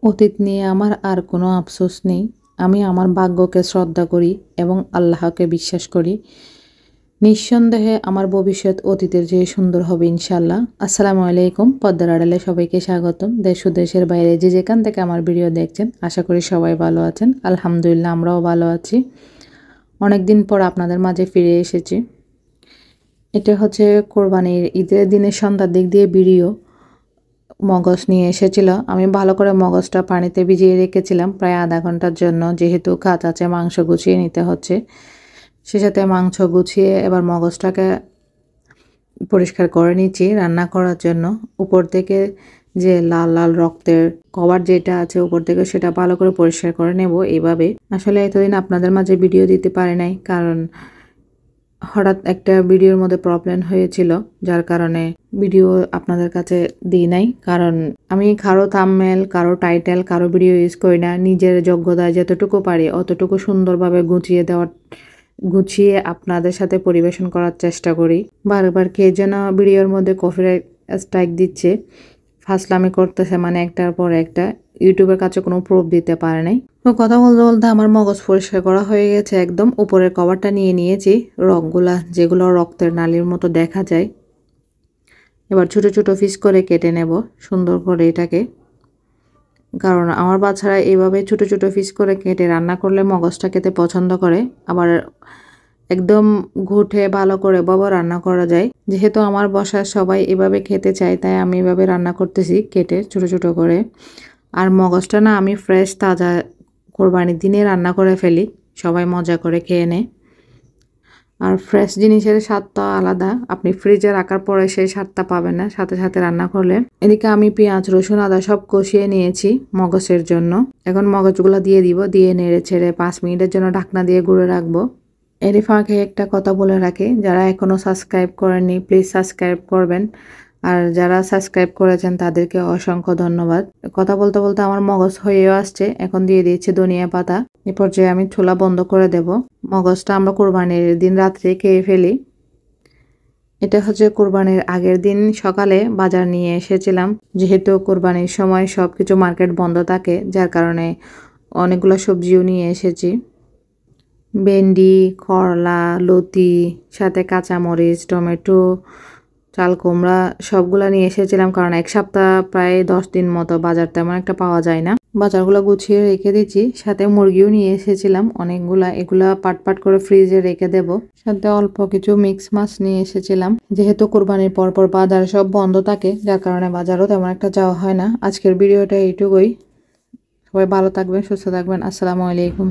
অতীত নিয়ে আমার আর কোনো আফসোস নেই। আমি আমার ভাগ্যকে শ্রদ্ধা করি এবং আল্লাহকে বিশ্বাস করি। নিঃসন্দেহে আমার ভবিষ্যৎ অতীতের চেয়ে সুন্দর হবে ইনশাআল্লাহ। আসসালামু আলাইকুম, পর্দার আড়ালে সবাইকে স্বাগতম। দেশ ও দেশের বাইরে যে যেখান থেকে আমার ভিডিও দেখছেন, আশা করি সবাই ভালো আছেন। আলহামদুলিল্লাহ, আমরাও ভালো আছি। অনেকদিন পর আপনাদের মাঝে ফিরে এসেছি। এটা হচ্ছে কোরবানির ঈদের দিনের সন্ধ্যার দিক দিয়ে ভিডিও। মগজ নিয়ে এসেছিল। আমি ভালো করে মগজটা পানিতে ভিজিয়ে রেখেছিলাম প্রায় আধা ঘন্টার জন্য, যেহেতু কাজ আছে, মাংস গুছিয়ে নিতে হচ্ছে। সে সাথে মাংস গুছিয়ে এবার মগজটাকে পরিষ্কার করে নিচ্ছি রান্না করার জন্য। উপর থেকে যে লাল লাল রক্তের কভার যেটা আছে উপর থেকে, সেটা ভালো করে পরিষ্কার করে নেব এইভাবে। আসলে এতদিন আপনাদের মাঝে ভিডিও দিতে পারি নাই, কারণ হঠাৎ একটা ভিডিওর মধ্যে প্রবলেম হয়েছিল, যার কারণে ভিডিও আপনাদের কাছে দিই নাই। কারণ আমি কারো থাম্বনেল, কারো টাইটেল, কারো ভিডিও ইউজ করি না। নিজের যোগ্যতায় যতটুকু পারি অতটুকু সুন্দরভাবে গুছিয়ে আপনাদের সাথে পরিবেশন করার চেষ্টা করি। বারবার কে যেন ভিডিওর মধ্যে কপিরাইট স্ট্রাইক দিচ্ছে, ফাসলামি করতেছে, মানে একটার পর একটা। ইউটিউবের কাছে কোনো প্রুফ দিতে পারে নাই। তো কথা বলতে বলতে আমার মগজ পরিষ্কার করা হয়ে গেছে একদম। উপরের কভারটা নিয়ে নিয়েছি, রগগুলা যেগুলো রক্তের নালীর মতো দেখা যায়। এবার ছোট ছোট পিস করে কেটে নেব সুন্দর করে এটাকে, কারণ আমার বাচ্চারা এইভাবে ছোট ছোট পিস করে কেটে রান্না করলে মগজটা খেতে পছন্দ করে। আবার একদম ঘুটে ভালো করে রান্না করা যায়। যেহেতু আমার বাসার সবাই এভাবে খেতে চায়, তাই আমি এভাবে রান্না করতেছি কেটে ছোট ছোট করে। আর মগজটা না আমি ফ্রেশ তাজা কোরবানির দিনে রান্না করে ফেলি, সবাই মজা করে খেয়ে নেয়। আর ফ্রেশ জিনিসের স্বাদটা আলাদা, আপনি ফ্রিজে রাখার পরে সেই স্বাদটা পাবেন না, সাথে সাথে রান্না করলে। এদিকে আমি পেঁয়াজ, রসুন, আদা সব কষিয়ে নিয়েছি মগজের জন্য। এখন মগজগুলো দিয়ে দিব, দিয়ে নেড়ে ছেড়ে 5 মিনিটের জন্য ঢাকনা দিয়ে গুঁড়ে রাখবো। এরই ফাঁকে একটা কথা বলে রাখি, যারা এখনও সাবস্ক্রাইব করেননি প্লিজ সাবস্ক্রাইব করবেন। আর যারা সাবস্ক্রাইব করেছেন তাদেরকে অসংখ্য ধন্যবাদ। কথা বলতে বলতে আমার মগজ হয়েও আসছে। এখন দিয়ে দিয়েছি ধনিয়া পাতা। এ পর্যায়ে আমি চুলা বন্ধ করে দেব। মগজটা আমরা কোরবানির দিন রাত্রে খেয়ে ফেলি। এটা হচ্ছে কোরবানির আগের দিন সকালে বাজার নিয়ে এসেছিলাম। যেহেতু কোরবানির সময় সব কিছু মার্কেট বন্ধ থাকে, যার কারণে অনেকগুলো সবজিও নিয়ে এসেছি। ভেন্ডি, করলা, লতি, সাথে কাঁচামরিচ, টমেটো, চাল কুমড়া সবগুলা নিয়ে এসেছিলাম, কারণ এক সপ্তাহ প্রায় 10 দিন মতো বাজার তেমন একটা পাওয়া যায় না। বাজারগুলো গুছিয়ে রেখে দিচ্ছি। সাথে মুরগিও নিয়ে এসেছিলাম অনেকগুলা, এগুলা পাট পাট করে ফ্রিজে রেখে দেব। সাথে অল্প কিছু মিক্স মাছ নিয়ে এসেছিলাম। যেহেতু কোরবানির পরপর বাজার সব বন্ধ থাকে, যার কারণে বাজারও তেমন একটা যাওয়া হয় না। আজকের ভিডিওটা এইটুকুই। সবাই ভালো থাকবেন, সুস্থ থাকবেন। আসসালামু আলাইকুম।